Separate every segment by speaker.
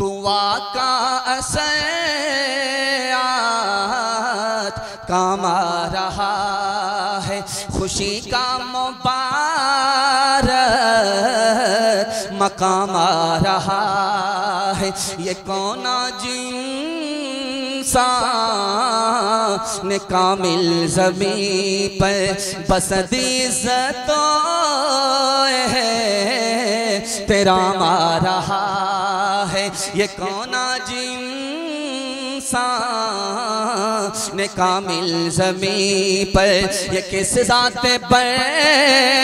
Speaker 1: दुआ का असर आज काम आ रहा है, खुशी का मुबारक मकाम आ रहा है। ये कौन इंसान ने कामिल ज़मीं पर बसद इज़्ज़तों है तेरा आ रहा है। ये कौन इंसान ने कामिल ज़मीं पर, ये किस ज़ात पर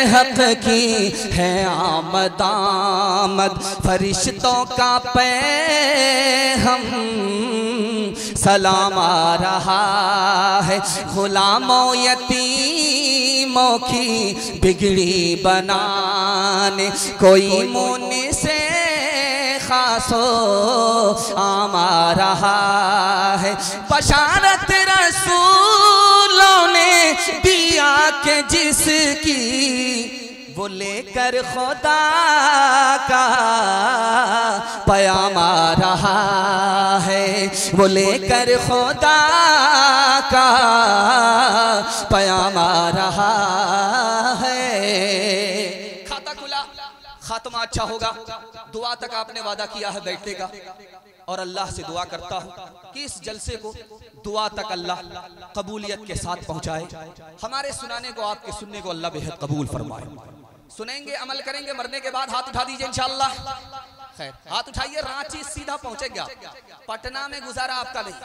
Speaker 1: हक़ की है आमद आमद, फरिश्तों का पैग़ाम सलाम आ रहा है। गुलामों यतीमों की बिगड़ी बनाने कोई मुनि से खासो आम आ रहा है। बशारत रसूलों ने दिया के जिसकी, वो लेकर खुदा का पैगाम आ रहा है, वो लेकर खुदा का पैगाम आ रहा है। खाता खुला, खात्मा अच्छा होगा। दुआ तक आपने वादा किया है बैठने का, और अल्लाह से दुआ करता हूँ कि इस जलसे को दुआ तक अल्लाह कबूलियत के साथ पहुँचाए। हमारे सुनाने को, आपके सुनने को अल्लाह बेहद कबूल फरमाए। सुनेंगे, अमल करेंगे, मरने के बाद हाथ उठा दीजिए इंशाअल्लाह। खैर, हाथ उठाइए, रांची सीधा पहुंचेगा, पटना में गुजारा आपका नहीं।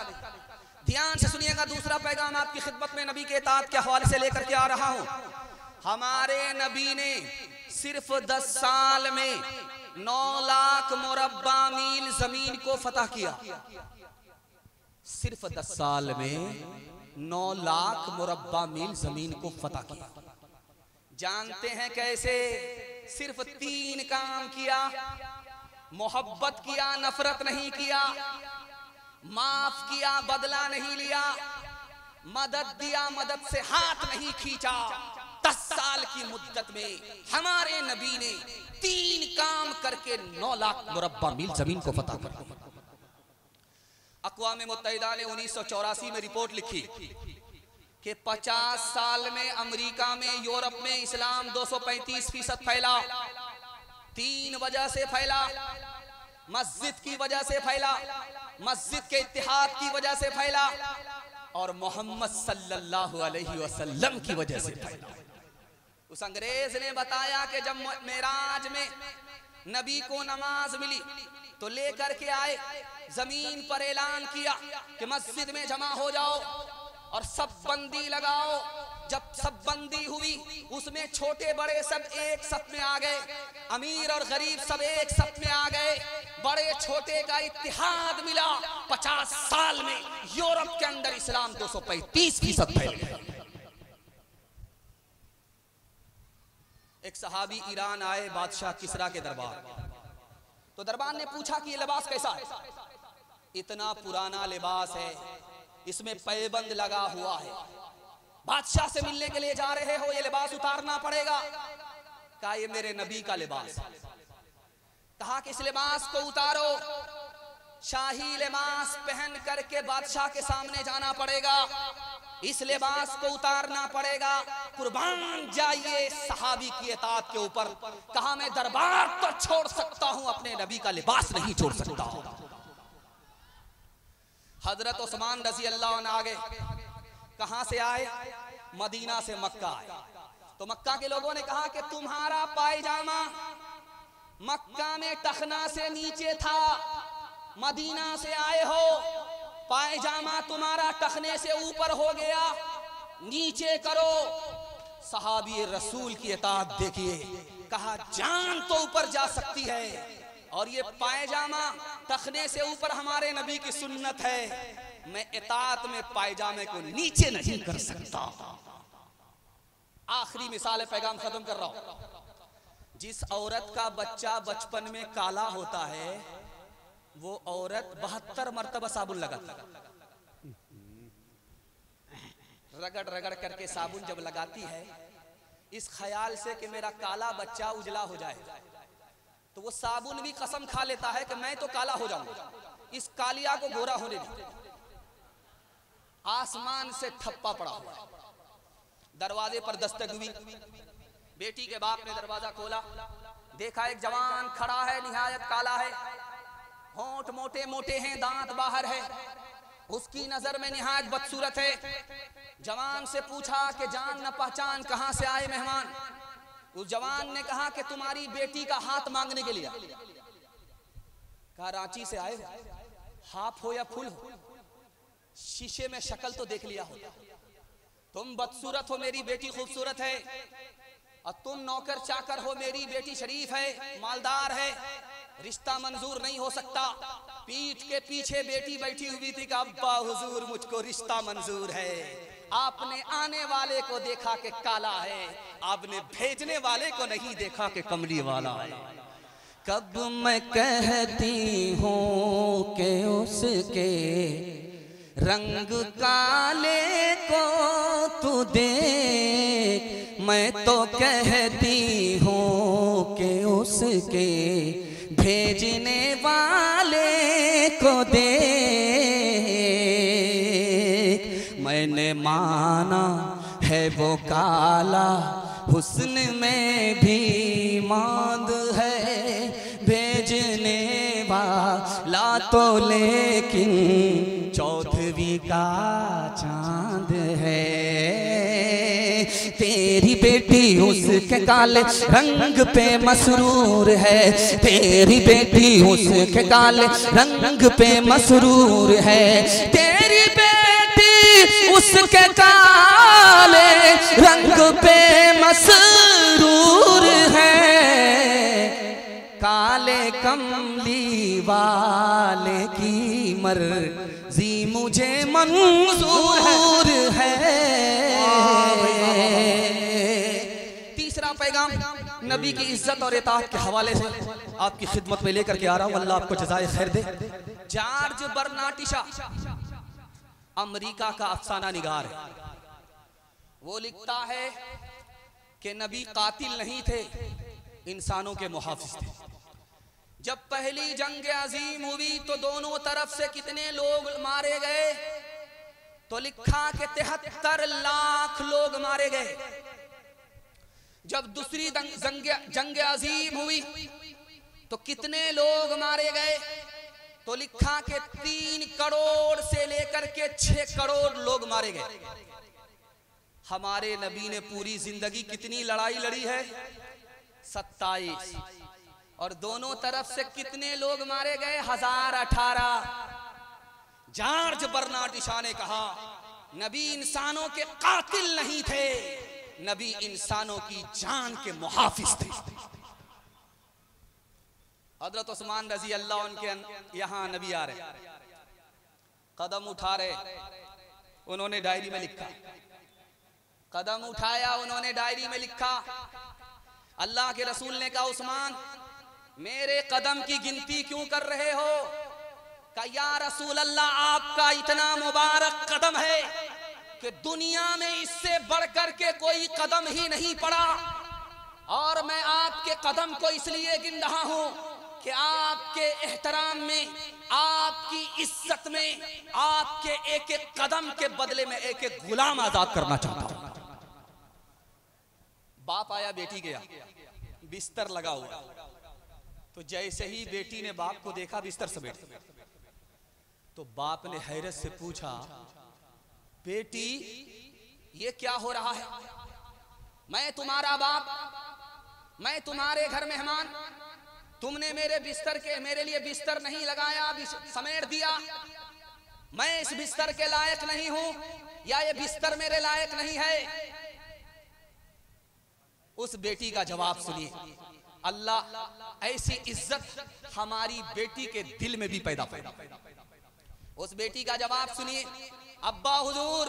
Speaker 1: ध्यान से सुनिएगा। दूसरा पैगाम आपकी खिदमत में नबी के इताअत के हवाले से लेकर के आ रहा हूं। हमारे नबी ने सिर्फ 10 साल में 9 लाख मुरब्बा मील जमीन को फतह किया। सिर्फ 10 साल में 9 लाख मुरब्बा मील जमीन को फतह किया। जानते हैं कैसे? सिर्फ 3 काम किया। मोहब्बत किया, नफरत नहीं किया, माफ किया, बदला नहीं लिया, मदद दिया, मदद से हाथ नहीं खींचा। 10 साल की मुद्दत में हमारे नबी ने 3 काम करके 9 लाख मुरब्बा मील जमीन को फतह कर दिया। अक़वाम मुत्तहिदा ने 1984 में रिपोर्ट लिखी कि 50 साल में अमेरिका में, यूरोप में इस्लाम 235% फैला। 3 वजह से फैला। मस्जिद की वजह से फैला, मस्जिद के इत्तिहाद की वजह से फैला, और मोहम्मद सल्लल्लाहु अलैहि वसल्लम की वजह से फैला। उस अंग्रेज ने बताया कि जब मेराज में नबी को नमाज मिली तो लेकर के आए, जमीन पर ऐलान किया कि मस्जिद में जमा हो जाओ और सब बंदी लगाओ। जब सब बंदी हुई, उसमें छोटे बड़े सब एक सफ में आ गए, अमीर और गरीब सब एक सफ में आ गए, बड़े छोटे का इत्तिहाद मिला। 50 साल में यूरोप के अंदर इस्लाम 235% फैल गया। एक सहाबी ईरान आए बादशाह किसरा के दरबार, तो दरबार ने पूछा कि ये लिबास कैसा है? इतना पुराना लिबास है, इसमें पैबंद लगा हुआ है, बादशाह से मिलने के लिए जा रहे हो, ये लिबास उतारना पड़ेगा। कहा ये मेरे नबी का लिबास। कहा कि इस लिबास को उतारो, शाही लिबास पहन करके बादशाह के सामने जाना पड़ेगा, इस लिबास को उतारना पड़ेगा। कुर्बान जाइए सहाबी की इताअत के ऊपर। कहा मैं दरबार तो छोड़ सकता हूं, अपने नबी का लिबास नहीं छोड़ सकता। हजरत उस्मान रजी अल्लाह अन्हु आ गए। कहां से आए? मदीना से मक्का आए। तो मक्का के लोगों ने कहा कि तुम्हारा पायजामा मक्का में टखना से नीचे था, मदीना से आए हो, पायजामा तुम्हारा टखने से ऊपर हो गया, नीचे करो। सहाबी रसूल की इताअत देखिए। कहा जान तो ऊपर जा सकती है, और ये पायजामा टखने से ऊपर हमारे नबी की सुन्नत है, मैं इताअत में पायजामे को नीचे नहीं कर सकता। आखिरी मिसाल पैगाम खत्म कर रहा हूं। जिस औरत का बच्चा बचपन में काला होता है, वो औरत 72 मरतबा साबुन लगाती है। रगड़ रगड़ करके साबुन जब लगाती है, इस ख्याल से कि मेरा काला बच्चा उजला हो जाए, तो वो साबुन भी कसम खा लेता है कि मैं तो काला हो जाऊंगा, इस कालिया को गोरा होने दे। आसमान से ठप्पा पड़ा हुआ है। दरवाजे पर दस्तक हुई, बेटी के बाप ने दरवाजा खोला, देखा एक जवान खड़ा है, निहायत काला है, होंठ मोटे मोटे हैं, दांत बाहर है, उसकी नजर में निहायत बदसूरत है। जवान से पूछा कि जान न पहचान कहां से आए मेहमान। उस जवान ने कहा कि तुम्हारी बेटी का हाथ मांगने के लिए। कहा रांची से आए हो, हाफ हो या फुल हो, शीशे में शक्ल तो देख लिया होता। तुम बदसूरत हो, मेरी बेटी खूबसूरत है, और तुम नौकर चाकर हो, मेरी बेटी शरीफ है, मालदार है, रिश्ता मंजूर नहीं हो सकता। पीठ के पीछे बेटी बैठी हुई थी कि अब्बा हुजूर मुझको रिश्ता मंजूर है। आपने आने वाले को देखा कि काला है, आपने भेजने वाले को नहीं देखा कि कमली वाला है। कब मैं कहती हूँ कि उसके रंग काले को तू देख, मैं तो कहती हूँ कि उसके भेजने वाले को देख। मैंने माना है वो काला, हुस्न में भी मांद है, भेजने वाला तो लेकिन चौदहवीं का चांद है। तेरी बेटी उसके काले रंग पे मसरूर है, तेरी बेटी उसके काले रंग पे मसरूर है, तेरी बेटी उसके काले रंग पे मसरूर है। काले कमली वाले की मर्जी मुझे मंजूर है। तीसरा पैगाम नबी की इज्जत और इताअत के हवाले से आपकी खिदमत में लेकर के आ रहा हूं। अल्लाह आपको जज़ाए खैर दे। जॉर्ज बर्नार्ड शॉ अमेरिका का अफसाना निगार है। वो लिखता है कि नबी कातिल नहीं थे, इंसानों के मुहाफिज थे। जब पहली जंग अजीम हुई तो दोनों तरफ से कितने लोग मारे गए, तो लिखा कि 73 लाख लोग मारे गए। जब दूसरी जंग अजीम हुई तो कितने लोग मारे गए, तो लिखा कि 3 करोड़ से लेकर के 6 करोड़ लोग मारे गए। हमारे नबी ने पूरी जिंदगी कितनी लड़ाई लड़ी है? 27। और दोनों तरफ से कितने लोग मारे गए? 1018। जॉर्ज बर्नार्ड शॉ ने कहा नबी इंसानों के कातिल नहीं थे, नबी इंसानों की जान के मुहाफिज थे। हजरत उस्मान रजी अल्लाह उनके यहाँ नबी आ रहे, कदम उठा रहे, उन्होंने डायरी में लिखा, कदम उठाया, उन्होंने डायरी में लिखा। अल्लाह के रसूल ने कहा उस्मान मेरे कदम की गिनती क्यों कर रहे हो? कहा या रसूल अल्लाह आपका इतना मुबारक कदम है कि दुनिया में इससे बढ़कर के कोई कदम ही नहीं पड़ा, और मैं आपके कदम को इसलिए गिन रहा हूं कि आपके एहतराम में, आपकी इज्जत में, आपके एक एक कदम के बदले में एक एक गुलाम आजाद करना चाहता हूं। बाप आया, बेटी गया, बिस्तर लगा हुआ, तो जैसे ही बेटी ने बाप को देखा बिस्तर से बैठ, तो बाप ने हैरत से पूछा बेटी ये क्या हो रहा है? मैं तुम्हारा बाप, मैं तुम्हारे घर मेहमान, तुमने मेरे बिस्तर के मेरे लिए बिस्तर नहीं लगाया, समेट दिया, मैं इस बिस्तर के लायक नहीं हूं, या ये बिस्तर मेरे लायक नहीं है? उस बेटी का जवाब सुनिए। अल्लाह ऐसी इज्जत हमारी बेटी के दिल में भी पैदा पैदा। उस बेटी का जवाब सुनिए, अब्बा हुजूर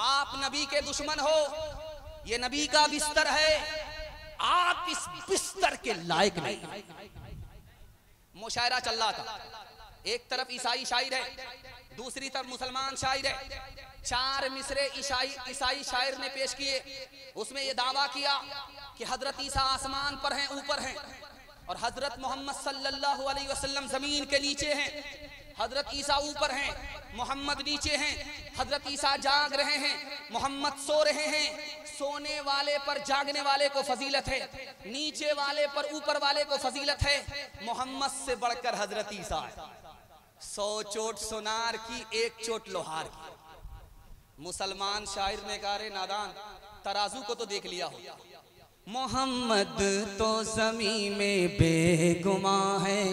Speaker 1: आप नबी के दुश्मन हो, ये नबी का बिस्तर है, आप इस बिस्तर के लायक नहीं। मुशायरा चल रहा था, एक तरफ ईसाई शायर है, दूसरी तरफ मुसलमान शायर है। 4 मिसरे ईसाई शायर ने पेश किए, उसमें यह दावा किया कि हजरत ईसा आसमान पर हैं, ऊपर हैं, और हजरत मोहम्मद सल्लल्लाहु अलैहि वसल्लम जमीन के नीचे हैं, हजरत ईसा ऊपर हैं, मोहम्मद नीचे हैं। हजरत ईसा जाग रहे हैं, मोहम्मद सो रहे हैं। सोने वाले पर जागने वाले को फजीलत है, नीचे वाले पर ऊपर वाले को फजीलत है। मोहम्मद से बढ़कर हजरत ईसा है। 100 चोट सोनार की, 1 चोट लोहार की। मुसलमान शायर ने कहा, रे नादान, तराजू को तो देख लिया हो। मोहम्मद तो ज़मीं में बेगुमां है,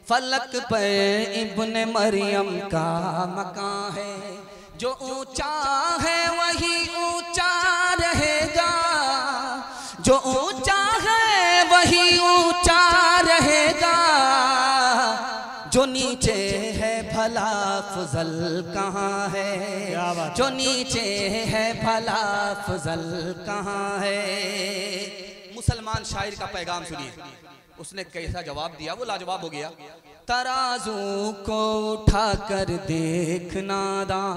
Speaker 1: फलक पर इब्ने मरियम का मकान है। जो ऊंचा है वही ऊंचा रहेगा, जो ऊंचा है वही ऊंचा रहेगा। जो नीचे है भला फजल कहाँ है, जो नीचे है भला फजल कहाँ है। मुसलमान शायर का पैगाम सुनिए, उसने कैसा जवाब दिया, वो लाजवाब हो गया। तराजू को उठा कर देखना दां,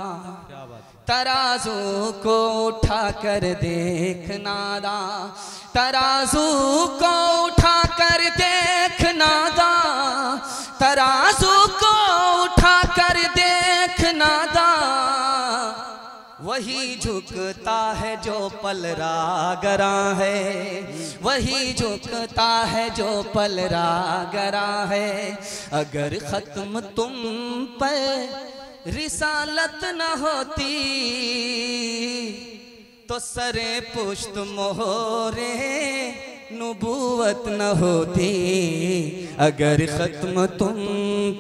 Speaker 1: तराजू को उठा कर देखना दां, तराजू को उठा कर देखना दां, तराजू को उठा कर देखना दां। वही झुकता है जो पलरा गरा है, वही झुकता है जो पलरा गरा है। अगर खत्म तुम पर रिसालत न होती तो सरे पुश्त मोहरे नुबुवत न होती। अगर खत्म तुम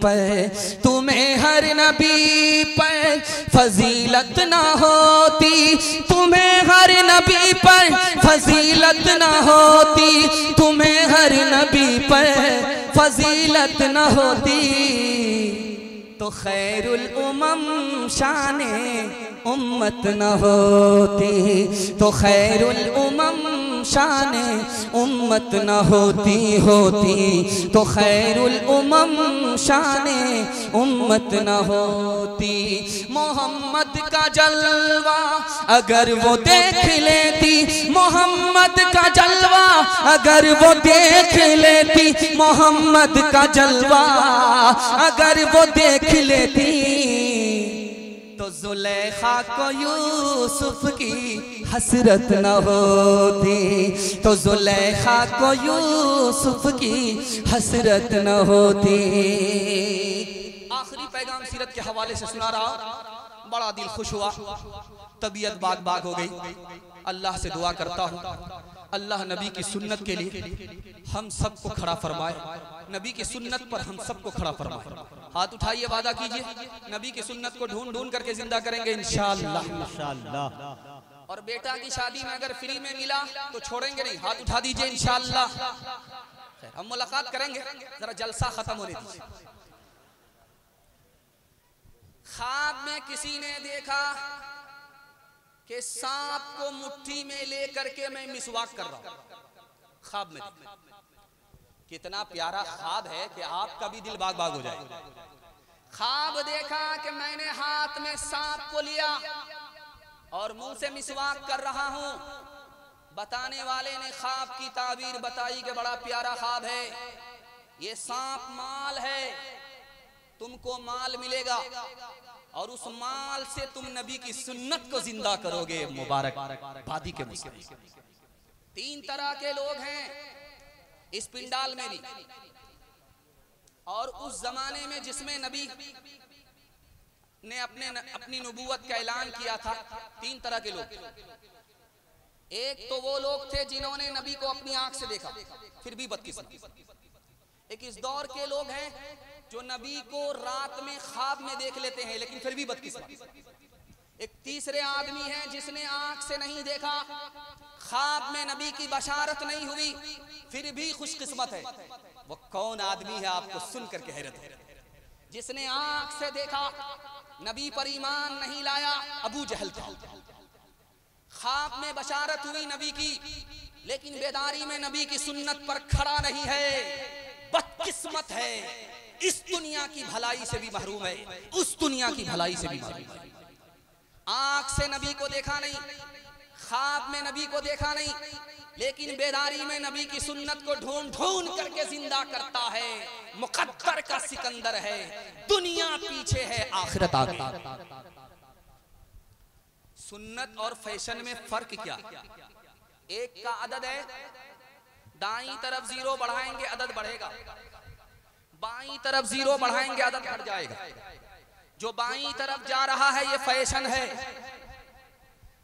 Speaker 1: पर, तुम्हें हर नबी पर फजीलत न होती, तुम्हें हर नबी पर फजीलत न होती, तुम्हें हर नबी पर फजीलत न होती। तो खैरुल उमम शाने उम्मत न होती, तो खैरुल उमम शाने उम्मत न होती, होती तो खैरुल उमम शाने उम्मत न होती। मोहम्मद का जलवा अगर वो देख लेती, मोहम्मद का जलवा अगर वो देख लेती, मोहम्मद का जलवा अगर वो देख लेती, तो जुलेखा को यूसुफ की हसरत न होती, तो जुलेखा को यूसुफ की हसरत न होती। आखिरी पैगाम सीरत के हवाले से सुना रहा, बड़ा दिल खुश हुआ, तबीयत बाग बाग हो गई। अल्लाह से दुआ करता हूँ, अल्लाह नबी की सुन्नत के लिए हम सबको खड़ा फरमाए, नबी की सुन्नत पर हम सबको खड़ा फरमाए। हाथ उठाइए, वादा कीजिए नबी की सुन्नत को ढूंढ ढूंढ करके जिंदा करेंगे इंशाअल्लाह, इंशाअल्लाह। और बेटा की शादी में अगर फ्री में मिला तो छोड़ेंगे नहीं, हाथ उठा दीजिए इंशाअल्लाह। हम मुलाकात करेंगे, जरा जलसा खत्म होने दीजिए। ख्वाब में किसी ने देखा कि सांप को मुट्ठी में लेकर के मैं मिसवाक कर रहा हूं, ख्वाब में। कितना प्यारा ख्वाब है कि आपका भी दिल बाग बाग हो जाए। ख्वाब देखा कि मैंने हाथ में सांप को लिया और मुंह से मिसवाक कर रहा हूं। बताने वाले ने ख्वाब की ताबीर बताई कि बड़ा प्यारा ख्वाब है, ये सांप माल है, तुमको माल मिलेगा और उस माल से तुम नबी की सुन्नत को जिंदा करोगे। मुबारक बादी के मुस्लिम। 3 तरह के लोग हैं इस पिंडाल में भी, और उस जमाने में जिसमें नबी ने अपनी नबूवत का ऐलान किया था, 3 तरह के लोग। एक तो वो लोग थे जिन्होंने नबी को अपनी आंख से देखा फिर भी बदकिस्मत। एक इस दौर के लोग हैं जो नबी को रात में ख्वाब में देख लेते हैं लेकिन फिर भी बदकिस्मत। एक तीसरे आदमी है जिसने आंख से नहीं देखा, ख्वाब में नबी की बशारत नहीं हुई, फिर भी खुशकिस्मत है। वो कौन आदमी है आपको सुनकर के हैरत है। जिसने आंख से देखा, नबी पर ईमान नहीं लाया, अबू जहल था। ख्वाब में बशारत हुई नबी की, लेकिन बेदारी में नबी की सुन्नत पर खड़ा नहीं है, बदकिस्मत है। इस दुनिया की भलाई से भी महरूम है, उस दुनिया की भलाई से भी महरूम है। आंख से नबी को देखा नहीं, ख्वाब में नबी को देखा नहीं, लेकिन बेदारी में नबी की सुन्नत को ढूंढ ढूंढ करके जिंदा करता है। मुकद्दर का सिकंदर है, दुनिया पीछे है आखिरत आगे। सुन्नत और फैशन में फर्क क्या? एक का अदद है, दाईं तरफ 0 बढ़ाएंगे अदद बढ़ेगा, बाईं तरफ 0 बढ़ाएंगे अदद घट जाएगा। जो बाईं तरफ जा रहा है ये फैशन है,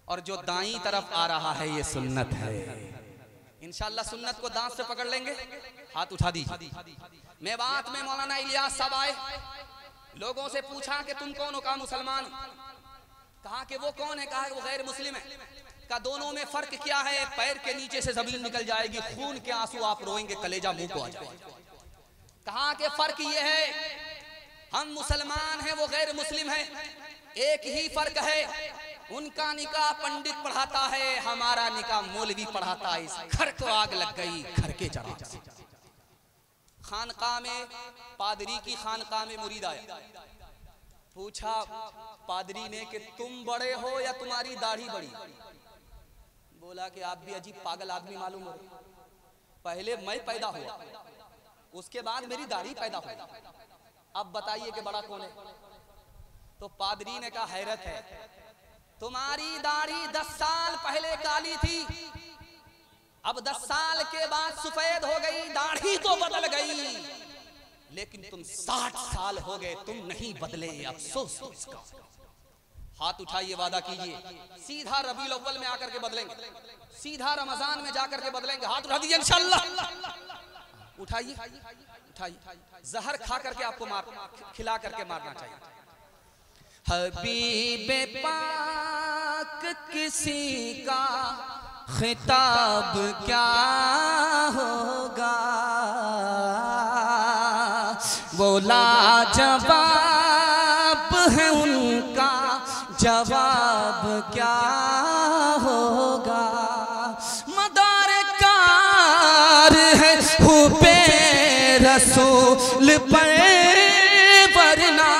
Speaker 1: और जो दाईं तरफ आ रहा है ये सुन्नत है। इंशाअल्लाह सुन्नत को दांत से पकड़ लेंगे। हाथ उठा दीजिए। मैं बात में मौलाना इलियास साहब आए, लोगों से पूछा कि तुम कौन हो? कहा मुसलमान। कहा कि वो कौन है? कहा वो गैर मुस्लिम है। कहा दोनों में फर्क क्या है? पैर के नीचे से जमीन निकल जाएगी, खून के आंसू आप रोएंगे, कलेजा मुंह को आ जाएगा। कहा कि फर्क ये है, हम मुसलमान हैं, वो गैर मुस्लिम है, एक ही फर्क है, उनका निकाह पंडित पढ़ाता है, हमारा निकाह मौलवी पढ़ाता है। इस घर को आग लग गई, घर के चराग से। खानकाह में, पादरी की खानकाह में मुरीद आया, पूछा पादरी ने कि तुम बड़े हो या तुम्हारी दाढ़ी बड़ी? बोला कि आप भी अजीब पागल आदमी मालूम हो रहे, पहले मैं पैदा हुआ, उसके बाद मेरी दाढ़ी पैदा हुई, अब बताइए कि बड़ा कौन है? तो पादरी ने कहा हैरत है, तुम्हारी दाढ़ी 10 साल पहले काली थी, अब 10 साल के बाद सफेद हो गई, दाढ़ी तो बदल गई, लेकिन तुम 60 साल हो गए, तुम नहीं बदले, अफसोस इसका। हाथ उठाइए, वादा कीजिए, सीधा रबीउल अव्वल में आकर के बदलेंगे, सीधा रमजान में जाकर के बदलेंगे। हाथ उठा दीजिए इंशाअल्लाह। उठाइए उठाइए, जहर खा करके आपको खिला करके मारना चाहिए। हबीबे पाक किसी का खिताब क्या होगा, वो लाजवाब है उनका जवाब क्या होगा। मदार कार है हुबे रसूल पर, वरना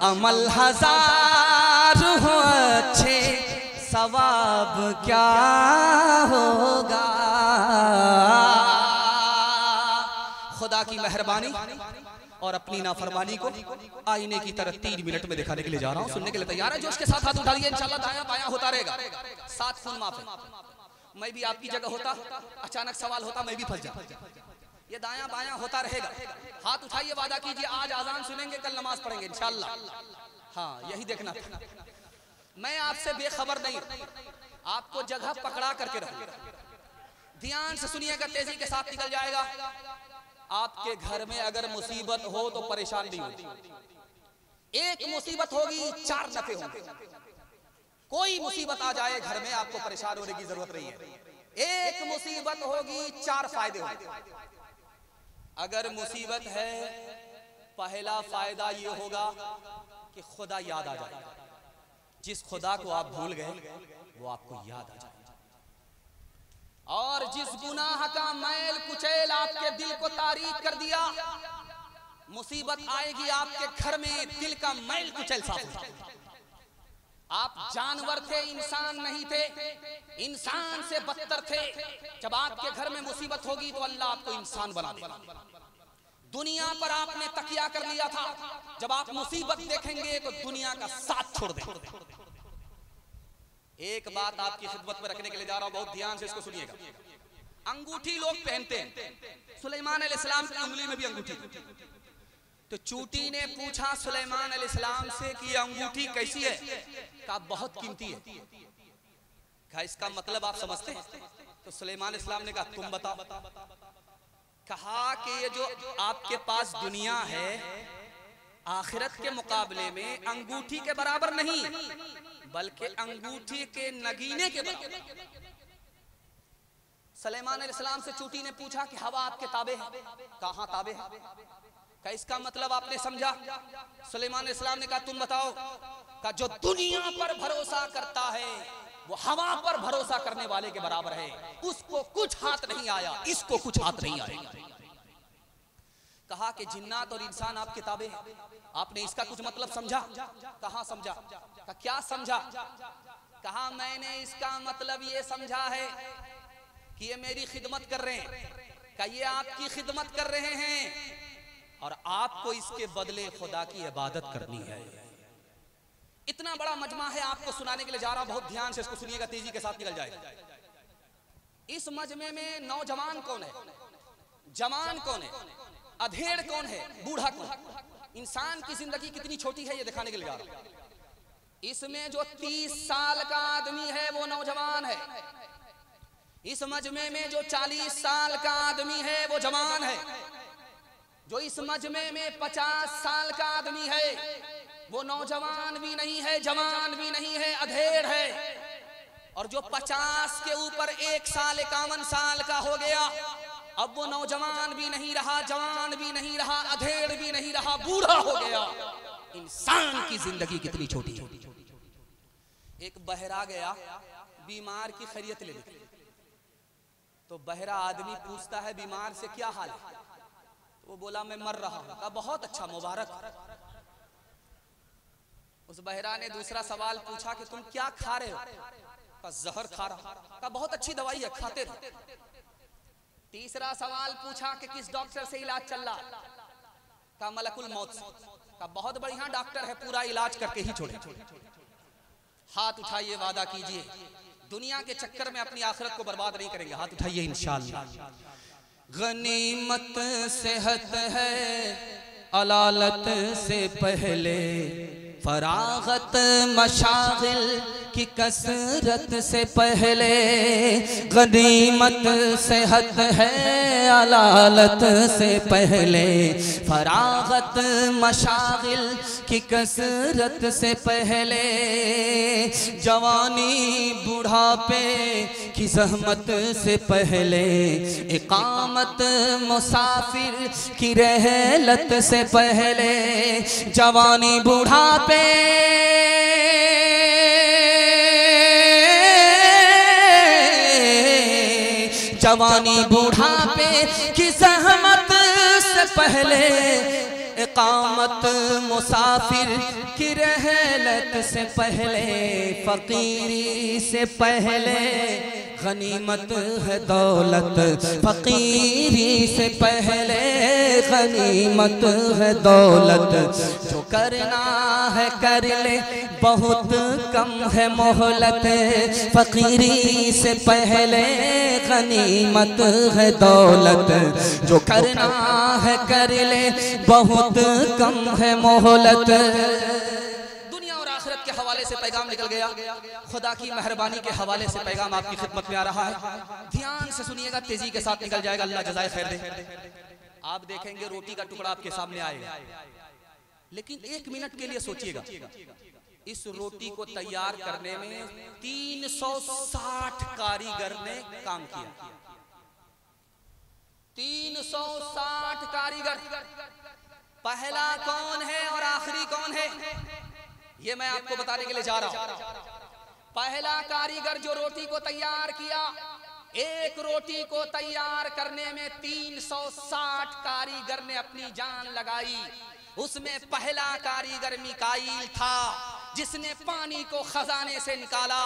Speaker 1: अमल 1000 हो अच्छे, सवाब क्या होगा। खुदा की मेहरबानी और अपनी नाफरमानी को आईने की तरह 3 मिनट में दिखाने के लिए जा रहा हूँ। सुनने के लिए तैयार है? जोश के साथ हाथ उठाइए, इंशाल्लाह दायां बायां होता रहेगा। 7 खून माफ है। मैं भी आपकी जगह होता, अचानक सवाल होता, मैं भी फंस जाता। ये दायां बायां होता रहेगा। हाथ उठाइए, वादा कीजिए, आज आजान सुनेंगे, कल नमाज पढ़ेंगे इंशाल्लाह। हाँ, यही देखना। मैं आपसे बेखबर नहीं, आपको जगह पकड़ा करके रखूं। ध्यान से सुनिएगा, तेजी के साथ निकल जाएगा। आपके घर में अगर मुसीबत हो तो परेशान नहीं होगी। एक मुसीबत होगी, 4 नफे होंगे। कोई मुसीबत आ जाए घर में, आपको परेशान होने की जरूरत नहीं है। एक मुसीबत होगी, 4 फायदे होंगे। अगर मुसीबत है, पहला फायदा ये होगा कि खुदा याद आ जाएगा। जिस खुदा को आप भूल गए वो आपको याद आ जाएगा। और जिस गुनाह का मैल कुचैल आपके दिल को तारीक कर दिया, मुसीबत आएगी आपके घर में, दिल का मैल कुचैल साफ हो जाएगा। आप जानवर थे, इंसान नहीं थे, इंसान से बदतर थे। जब आपके घर में मुसीबत होगी तो अल्लाह आपको इंसान बना देगा। दुनिया पर आपने तकिया कर लिया था, जब आप मुसीबत देखेंगे तो दुनिया का साथ छोड़ देंगे। एक बात आपकी खिदमत में रखने के लिए जा रहा हूं, बहुत ध्यान से इसको सुनिएगा। अंगूठी लोग पहनते हैं, सुलेमान अलैहिस्सलाम की उंगली में भी अंगूठी। तो चूटी ने पूछा सुलेमान अलैहिस्सलाम से कि अंगूठी कैसी है? कहा बहुत कीमती है। कहा इसका मतलब आप समझते हैं? तो सुलेमान अलैहिस्सलाम ने कहा तुम बताओ। कहा कि ये जो आपके पास दुनिया है, आखिरत के मुकाबले में अंगूठी के बराबर नहीं, बल्कि अंगूठी के नगीने के बराबर। सुलेमान अलैहिस्सलाम से चूटी ने पूछा कि हवा आपके ताबे है? कहां ताबे है? क्या इसका मतलब आपने समझा? सुलेमान अलैहिस्सलाम ने कहा तुम बताओ। कहा जो दुनिया पर भरोसा करता है वो हवा पर भरोसा करने वाले के बराबर है, उसको कुछ हाथ नहीं आया, इसको कुछ हाथ नहीं आएगा। कहा कि जिन्नात और इंसान आपके ताबे हैं। आपने इसका कुछ मतलब समझा? कहां समझा? क्या समझा? कहा मैंने इसका मतलब ये समझा है कि ये मेरी खिदमत कर रहे हैं, क्या ये आपकी खिदमत कर रहे हैं और आपको इसके बदले खुदा की इबादत करनी है। इतना बड़ा मजमा है, आपको सुनाने के लिए जा रहा हूं, बहुत ध्यान से इसको सुनिएगा, तेजी के साथ निकल जाए। इस मजमे में नौजवान कौन है, जवान कौन है, अधेड़ कौन है, बूढ़ा कौन है, इंसान की जिंदगी कितनी छोटी है ये दिखाने के लिए जा रहा हूं। इसमें जो 30 साल का आदमी है वो नौजवान है, इस मजमे में जो 40 साल का आदमी है वो जवान है, जो इस मजमे में 50 साल का आदमी है वो नौजवान भी नहीं है, जवान भी नहीं है, अधेड़ है। और जो 50 के ऊपर 1 साल 51 साल का हो गया, अब वो नौजवान भी नहीं रहा, जवान भी नहीं रहा, अधेड़ भी नहीं रहा, बूढ़ा हो गया। इंसान की जिंदगी कितनी छोटी है। एक बहरा गया बीमार की खैरियत लेने के लिए, तो बहरा आदमी पूछता है बीमार से क्या हाल है, तो वो बोला मैं मर रहा हूं। कहा बहुत अच्छा, मुबारक। उस बहरा ने दूसरा सवाल पूछा कि तुम क्या खा रहे हो, कहा जहर खा रहा। कहा बहुत अच्छी दवाई है, खाते रहो। तीसरा सवाल पूछा कि किस डॉक्टर से इलाज चल रहा, कहा मलकुल मौत से। कहा बहुत बढ़िया डॉक्टर है, पूरा इलाज करके ही छोड़े। हाथ उठाइए, वादा कीजिए दुनिया के चक्कर में अपनी आखिरत को बर्बाद नहीं करेंगे। हाथ उठाइए इंशाअल्लाह। गनीमत सेहत है अलालत से पहले, फरागत मशागिल की कसरत से पहले। गनीमत सेहत है अलालत से पहले, फरागत मशागिल की कसरत से पहले। जवानी बुढ़ापे की ज़हमत से पहले, इकामत मुसाफिर की रहलत से पहले। जवानी बुढ़ापे जवानी बुढ़ापे की ज़हमत से पहले, इकामत मुसाफिर की रहलत से पहले। फ़कीरी से पहले गनीमत है दौलत, फ़कीरी से पहले गनीमत है दौलत। जो करना है कर ले, बहुत कम है मोहलत। फ़कीरी से पहले गनीमत है दौलत। जो करना है कर ले, बहुत कम है मोहलत। दुनिया और आखिरत के हवाले से पैगाम निकल गया, खुदा की मेहरबानी के हवाले से पैगाम आपकी खिदमत में आ रहा है। ध्यान से सुनिएगा, तेजी के साथ निकल जाएगा, अल्लाह जज़ाए खैर दे। आप देखेंगे रोटी का टुकड़ा आपके सामने आएगा, लेकिन 1 मिनट के लिए सोचिएगा, इस रोटी को तैयार करने में 360 कारीगर ने काम किया। 360 कारीगर। पहला कौन है और आखिरी कौन है, ये मैं आपको बताने के लिए जा रहा हूं। पहला कारीगर जो रोटी को तैयार किया, एक रोटी को तैयार करने में 360 कारीगर ने अपनी जान लगाई। उसमें पहला कारीगर मिकाईल था, जिसने पानी को खजाने से निकाला।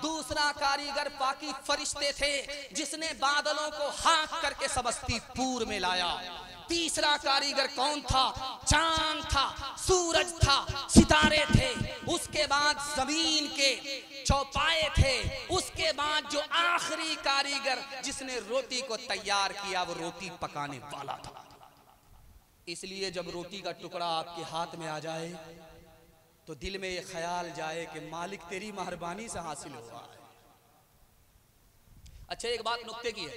Speaker 1: दूसरा कारीगर बाकी फरिश्ते थे, जिसने बादलों को हाँक करके समस्तीपुर में लाया। तीसरा कारीगर कौन था? चांद था, सूरज था, सितारे थे। उसके बाद जमीन के चौपाए थे। उसके बाद जो आखिरी कारीगर जिसने रोटी को तैयार किया, वो रोटी पकाने वाला था। इसलिए जब रोटी का टुकड़ा आपके हाथ में आ जाए तो दिल में ये ख्याल जाए कि मालिक तेरी मेहरबानी से हासिल हुआ है। अच्छा, एक बात नुक्ते की है,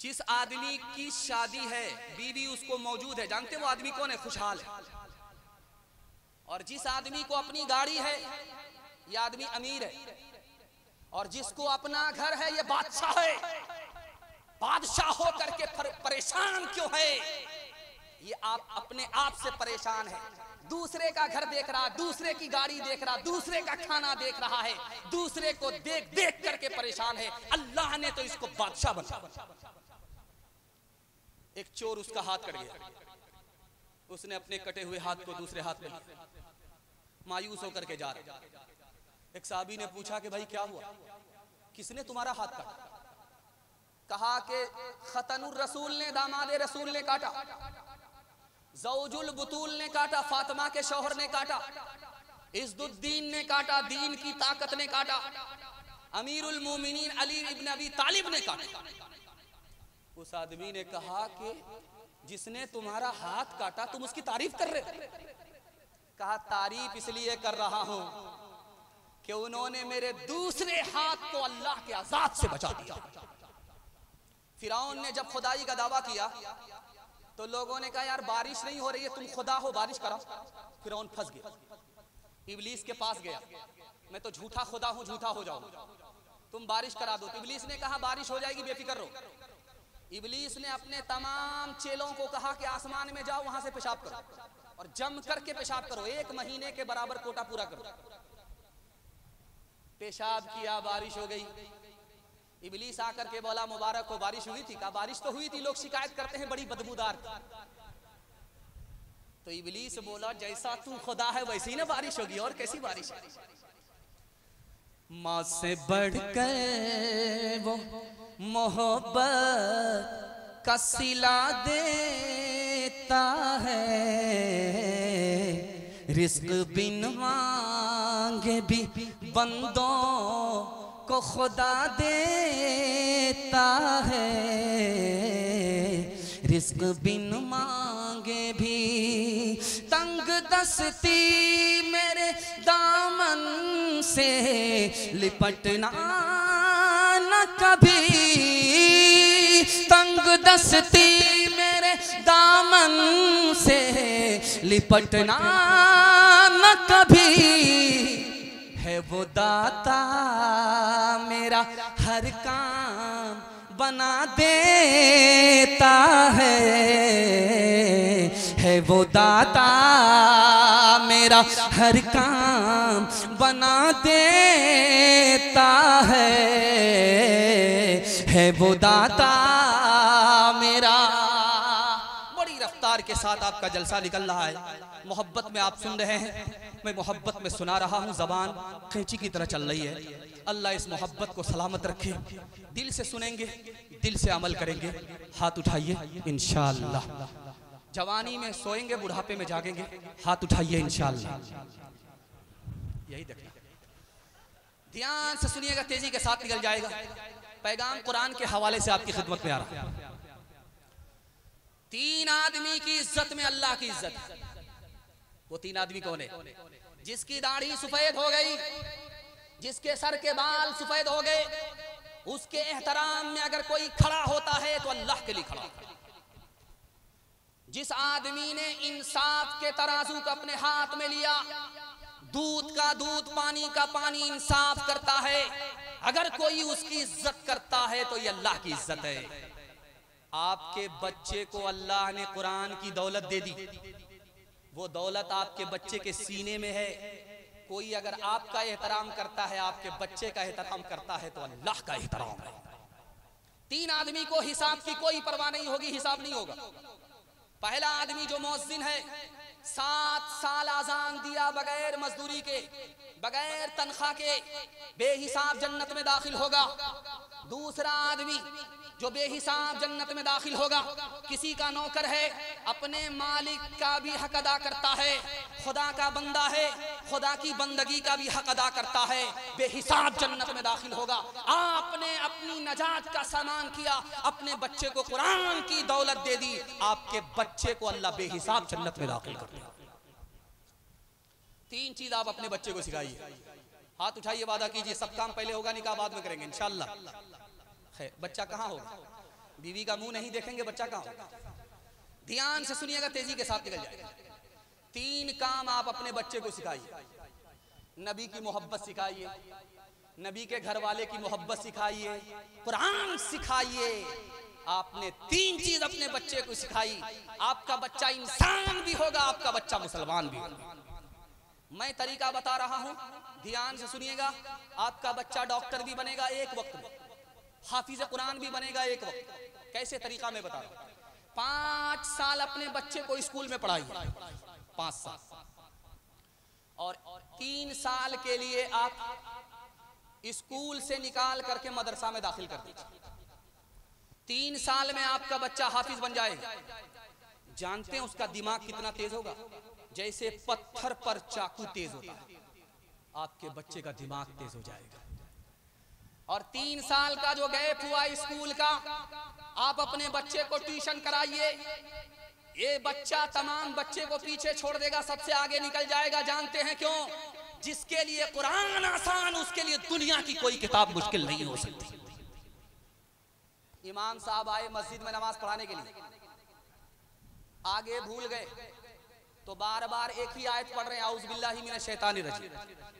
Speaker 1: जिस आदमी की शादी है, बीवी उसको मौजूद है, जानते वो आदमी कौन है? खुशहाल है। और जिस आदमी को अपनी गाड़ी है, ये आदमी अमीर है। और जिसको अपना घर है, ये बादशाह है। बादशाह होकर के परेशान क्यों है? ये आप अपने आप से परेशान है। दूसरे का घर देख रहा, दूसरे की गाड़ी देख रहा, दूसरे का खाना देख रहा है, दूसरे को देख देख करके परेशान है। अल्लाह ने तो इसको बादशाह बनाया। एक चोर उसका हाथ कट गया, उसने अपने कटे हुए हाथ को दूसरे हाथ में लिया, मायूस होकर के जा रहा। एक साहबी ने पूछा कि भाई क्या हुआ, किसने तुम्हारा हाथ काटा? कहा कि खतनुर रसूल ने, दामाद रसूल ने काटा, ज़ौजुल बुतूल ने काटा, फातिमा के शौहर ने काटा, इज़्ज़ुद्दीन ने काटा, दीन की ताकत ने काटा, अमीरुल मोमिनीन अली इब्न अबी तालिब ने काटा। उस आदमी ने कहा कि जिसने तुम्हारा हाथ काटा तुम उसकी तारीफ कर रहे? कहा तारीफ इसलिए कर रहा हूं कि उन्होंने मेरे दूसरे हाथ को अल्लाह के अज़ाब से बचा दिया। फिरौन ने जब खुदाई का दावा किया तो लोगों ने कहा यार बारिश नहीं हो रही है, तुम खुदा हो, बारिश कराओ। फिरौन फंस गया, इब्लीस के पास गया, मैं तो झूठा खुदा हूं, झूठा हो जाओ, तुम बारिश करा दो। तो इब्लीस ने कहा बारिश हो जाएगी, बेफिक्र रहो। इब्लीस ने अपने तमाम चेलों को कहा कि आसमान में जाओ, वहां से पेशाब करो और जम करके पेशाब करो, 1 महीने के बराबर कोटा पूरा करो। पेशाब किया, बारिश हो गई। इब्लीस आकर के बोला मुबारक हो, बारिश हुई थी? कहा बारिश तो हुई थी, लोग शिकायत करते हैं बड़ी बदबूदार थी। तो इब्लीस बोला जैसा तू खुदा है वैसी ना बारिश होगी, और कैसी बारिश है? माँ से बढ़कर वो मोहब्बत का सिला देता है, रिस्क बिन मांगे भी बंदों को खुदा देता है, रिस्क बिन मांगे भी। तंग दस्ती मेरे दामन से लिपटना न कभी, तंग दस्ती मेरे दामन से लिपटना न कभी। है वो दाता मेरा हर काम बना देता है वो दाता मेरा हर काम बना देता है वो दाता मेरा। बड़ी रफ्तार के साथ आपका जलसा निकल रहा है, मोहब्बत में आप सुन रहे हैं, मैं मोहब्बत में सुना रहा हूँ, जबान कैंची की तरह चल रही है। अल्लाह इस मोहब्बत को सलामत रखे। दिल से सुनेंगे, दिल से अमल करेंगे। हाथ उठाइए इंशाअल्लाह। जवानी में सोएंगे, बुढ़ापे में जागेंगे। हाथ उठाइए इंशाअल्लाह। यही देखना, ध्यान से सुनिएगा, तेजी के साथ निकल जाएगा। पैगाम कुरान के हवाले से आपकी खिदमत में आ रहा है। 3 आदमी की इज्जत में अल्लाह की इज्जत। वो 3 आदमी कौन है? जिसकी दाढ़ी सफेद हो गई, जिसके सर के बाल सफेद हो गए, उसके एहतराम में अगर कोई खड़ा होता है तो अल्लाह के लिए खड़ा है। जिस आदमी ने इंसाफ के तराजू को अपने हाथ में लिया, दूध का दूध, पानी का पानी इंसाफ करता है, अगर कोई उसकी इज्जत करता है तो ये अल्लाह की इज्जत है। आपके बच्चे को अल्लाह ने कुरान की दौलत दे दी, वो दौलत आपके बच्चे के सीने में है। कोई अगर आपका एहतराम करता है, आपके बच्चे का एहतराम करता है तो अल्लाह का एहतराम है। 3 आदमी को हिसाब की कोई परवाह नहीं होगी, हिसाब नहीं होगा। पहला आदमी जो मुअज्जिन है, 7 साल अजान दिया बगैर मजदूरी के, बगैर तनख्वाह के, बेहिसाब जन्नत में दाखिल होगा। दूसरा आदमी जो बेहिसाब जन्नत में दाखिल होगा, किसी का नौकर है, अपने मालिक का भी हक अदा करता है, खुदा का बंदा है, खुदा की बंदगी का भी हक अदा करता है, बेहिसाब जन्नत में दाखिल होगा। आपने अपनी नजात का सामान किया, अपने बच्चे को कुरान की दौलत दे दी, आपके बच्चे को अल्लाह बेहिसाब जन्नत में दाखिल कर दिया। 3 चीज आप अपने बच्चे को सिखाइए। हाथ उठाइए, वादा कीजिए, सब काम पहले होगा, निकाह बाद में करेंगे इंशाअल्लाह। बच्चा कहाँ होगा? बीवी का मुंह नहीं देखेंगे, बच्चा कहाँ होगा? ध्यान से सुनिएगा, तेजी के साथ निकल जाएगा। 3 काम आप अपने बच्चे को सिखाइए। नबी की मोहब्बत सिखाइए, नबी के घर वाले की मोहब्बत सिखाइए, कुरान सिखाइए। आपने 3 चीज अपने बच्चे को सिखाई, आपका बच्चा इंसान भी होगा, आपका बच्चा मुसलमान भी होगा। मैं तरीका बता रहा हूं, ध्यान से सुनिएगा। आपका बच्चा डॉक्टर भी बनेगा एक वक्त में, हाफिज कुरान भी बनेगा एक वक्त। कैसे तरीका मैं बता रहा हूं। 5 साल अपने बच्चे को स्कूल में पढ़ाइए, 5 साल। और 3 साल के लिए आप स्कूल से निकाल करके मदरसा में दाखिल कर दीजिए। 3 साल में आपका बच्चा हाफिज बन जाएगा। जानते हैं उसका दिमाग कितना तेज होगा? जैसे पत्थर पर चाकू तेज होता है, आपके बच्चे का दिमाग तेज हो जाएगा। और 3 साल का जो गैप हुआ स्कूल का, आप अपने बच्चे को ट्यूशन कराइए। ये बच्चा तमाम बच्चे को पीछे छोड़ देगा, सबसे आगे निकल जाएगा। जानते हैं क्यों? जिसके लिए कुरान आसान, उसके लिए दुनिया की कोई किताब मुश्किल नहीं हो सकती। इमाम साहब आए मस्जिद में नमाज पढ़ाने के लिए, आगे भूल गए तो बार बार एक ही आयत पढ़ रहे हैं, औज़ बिल्लाहि मिनश शैतानिर रजीम,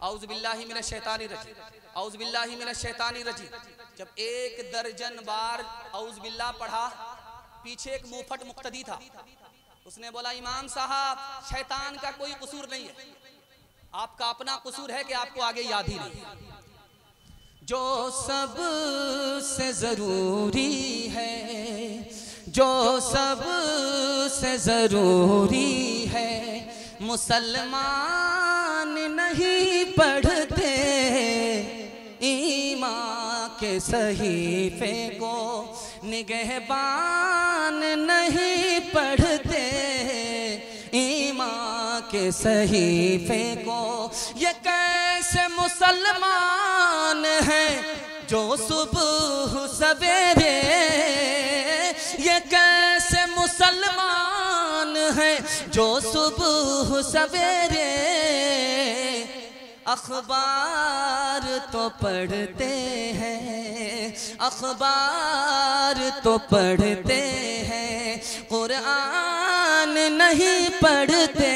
Speaker 1: औज़ बिल्लाहि मिनश शैतानिर रजीम, औज़ बिल्लाहि मिनश शैतानिर रजीम। जब 1 दर्जन बार औज़ बिल्लाह पढ़ा, पीछे एक मुफट मुक्तदी था, उसने बोला इमाम साहब शैतान का कोई कसूर नहीं है, आपका अपना कसूर है कि आपको आगे याद ही नहीं। जो सब से जरूरी है, जो सब से जरूरी है, मुसलमान नहीं पढ़ते, ईमान के सहीफे को निगहबान नहीं पढ़ते, ईमान के सहीफे को। ये कैसे मुसलमान हैं जो सुबह सवेरे, ये कैसे मुसलमान हैं जो सुबह सवेरे अखबार तो पढ़ते हैं, अखबार तो पढ़ते हैं, कुरान नहीं पढ़ते,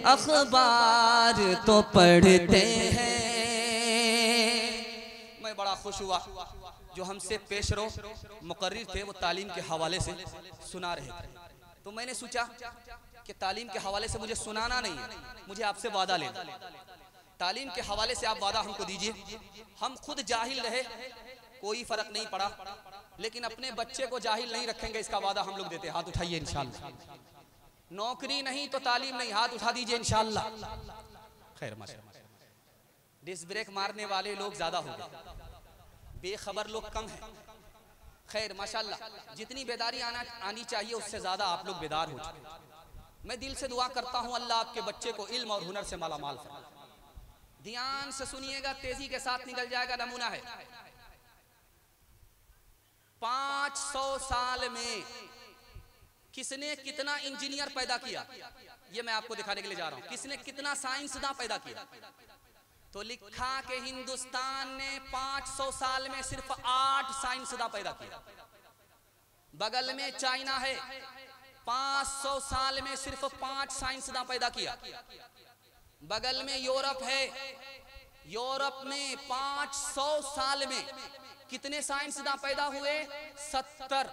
Speaker 1: अखबार तो पढ़ते हैं। मैं बड़ा खुश हुआ जो हमसे पेशरो मुकर्रिर थे, वो तालीम के हवाले से सुना रहे थे। तो मैंने सोचा कि तालीम के हवाले से मुझे सुनाना नहीं है, मुझे आपसे वादा लेना। तालीम के हवाले से आप वादा हमको दीजिए। हम खुद जाहिल रहे कोई फर्क नहीं पड़ा, लेकिन अपने बच्चे को जाहिल नहीं रखेंगे, इसका वादा हम लोग देते हैं। हाथ उठाइए इंशाअल्लाह। नौकरी नहीं तो तालीम नहीं, हाथ उठा दीजिए इंशाअल्लाह। खैर माशाअल्लाह, डिस्क ब्रेक मारने वाले लोग ज्यादा हो गए, बेखबर लोग कम हैं। खैर माशाअल्लाह, जितनी बेदारी आनी चाहिए उससे ज्यादा आप लोग बेदार हो चुके। मैं दिल से दुआ करता हूँ अल्लाह आपके बच्चे को इल्म और हुनर से मालामाल फरमाए। ध्यान से सुनिएगा, तेजी के साथ निकल जाएगा। नमूना है 500 साल में किसने कितना इंजीनियर पैदा किया, ये मैं आपको दिखाने के लिए जा रहा हूं। किसने कितना साइंसदान पैदा किया, तो लिखा कि हिंदुस्तान ने 500 साल में सिर्फ 8 साइंसदान पैदा किया। बगल में चाइना है, 500 साल में सिर्फ 5 साइंसदान पैदा किया। बगल में यूरोप है, यूरोप में 500 साल में कितने साइंसदान पैदा हुए? 70।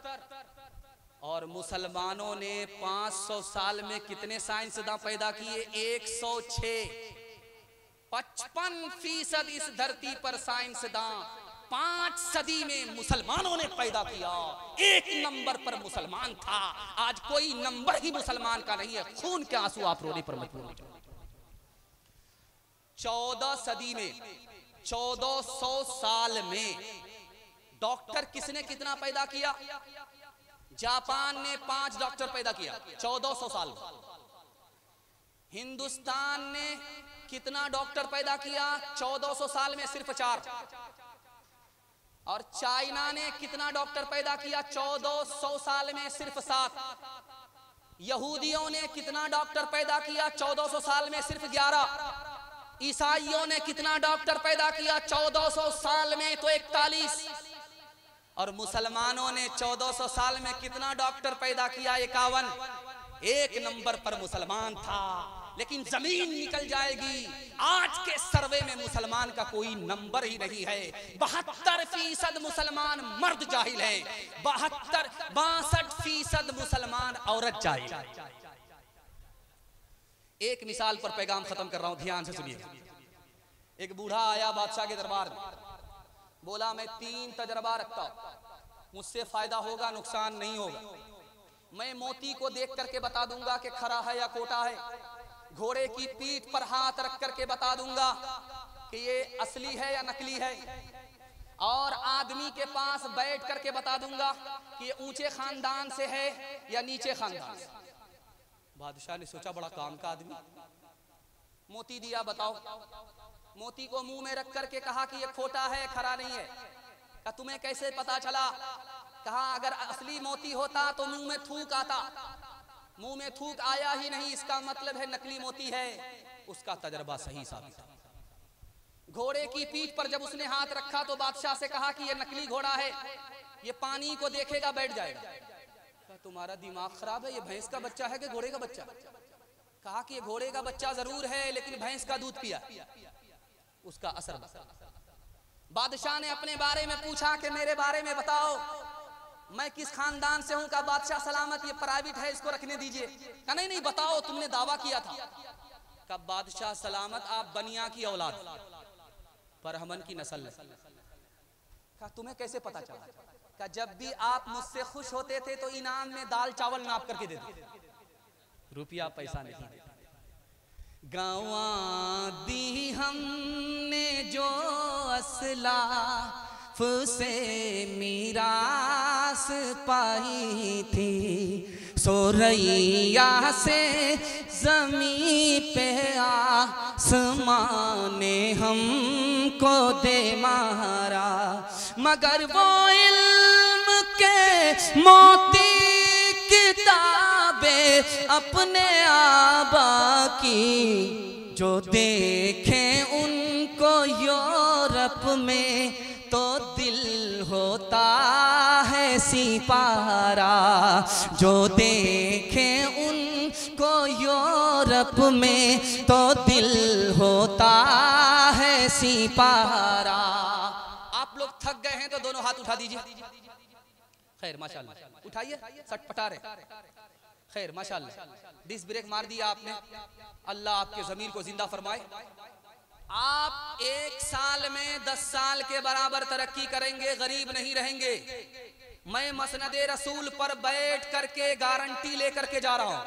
Speaker 1: और मुसलमानों ने 500 साल में कितने साइंसदान पैदा किए? 106। 55% इस धरती पर साइंसदान 5 सदी में मुसलमानों ने पैदा किया। 1 नंबर पर मुसलमान था, आज कोई नंबर ही मुसलमान का नहीं है। खून के आंसू आप रोने पर मजबूर हो जाओ। 14 सदी में, 1400 साल में डॉक्टर किसने कितना पैदा किया? जापान ने 5 डॉक्टर पैदा किया 1400 साल में। हिंदुस्तान ने कितना डॉक्टर पैदा किया 1400 साल में? सिर्फ 4। और चाइना ने कितना डॉक्टर पैदा किया 1400 साल में? सिर्फ 7। यहूदियों ने कितना डॉक्टर पैदा किया 1400 साल में? सिर्फ 11। ईसाइयों ने कितना डॉक्टर पैदा किया 1400 साल में? तो 41। और मुसलमानों ने 1400 साल में कितना डॉक्टर पैदा किया? 51। 1 नंबर पर मुसलमान था। लेकिन जमीन निकल जाएगी, आज के सर्वे में मुसलमान का कोई नंबर ही नहीं है। 72% मुसलमान मर्द जाहिल है, 62% मुसलमान औरत जाहिल है। एक मिसाल पर पैगाम खत्म कर रहा हूं, ध्यान से सुनिए। एक बूढ़ा आया बादशाह के दरबार में, बोला मैं 3 तजर्बा रखता हूं, मुझसे फायदा होगा नुकसान नहीं होगा। मैं मोती को देख करके बता दूंगा कि खरा है या कोटा है, घोड़े की पीठ पर हाथ रख करके बता दूंगा कि ये असली है या नकली है, और आदमी के पास बैठ करके बता दूंगा कि ये ऊंचे खानदान से है या नीचे खानदान से। बादशाह ने सोचा बड़ा काम का आदमी, मोती दिया, बताओ। मोती को मुंह में रख करके कहा कि ये खोटा है, खरा नहीं है। कहा तुम्हें कैसे पता चला? कहा अगर असली मोती होता तो मुंह में थूक आता, मुंह में थूक आया ही नहीं, इसका मतलब है नकली मोती है। उसका तजर्बा सही साबित हुआ। घोड़े की पीठ पर जब उसने हाथ रखा तो बादशाह से कहा कि ये नकली घोड़ा है, ये पानी को देखेगा बैठ जाएगा। कहा तुम्हारा दिमाग खराब है, ये भैंस का बच्चा है कि घोड़े का बच्चा? कहा कि ये घोड़े का बच्चा जरूर है लेकिन भैंस का दूध पिया, उसका असर। बादशाह ने अपने बारे में पूछा कि मेरे बारे में बताओ, मैं किस खानदान से हूं? का बादशाह सलामत, ये प्राइवेट है, इसको रखने दीजिए। कहा नहीं नहीं बताओ, तुमने दावा किया था। कब बादशाह सलामत, आप बनिया की औलाद, परहमन की नस्ल है। कहा तुम्हें कैसे पता चला? कहा जब भी आप मुझसे खुश होते थे तो इनाम में दाल चावल नाप करके देते, रुपया पैसा नहीं देते। गंवा दी हमने जो असलाफ से मीरास पाई थी, सोरैया से ज़मीं पे आसमां ने हमको दे मारा, मगर वो इल्म के मोती किताबें अपने आबा की, जो देखें उनको यूरोप में तो दिल होता है सिपारा, जो देखें उनको यूरोप में तो दिल होता है सिपारा। आप लोग थक गए हैं तो दोनों हाथ उठा दीजिए। खैर माशाल्लाह, उठाइए, सटपटा रहे। खैर माशाल्लाह, डिस्क ब्रेक मार दिया आपने। अल्लाह आपके ज़मीर को जिंदा फरमाए। आप 1 साल में 10 साल के बराबर तरक्की करेंगे, गरीब नहीं रहेंगे। मैं मसनदे रसूल पर बैठ करके गारंटी लेकर के जा रहा हूं।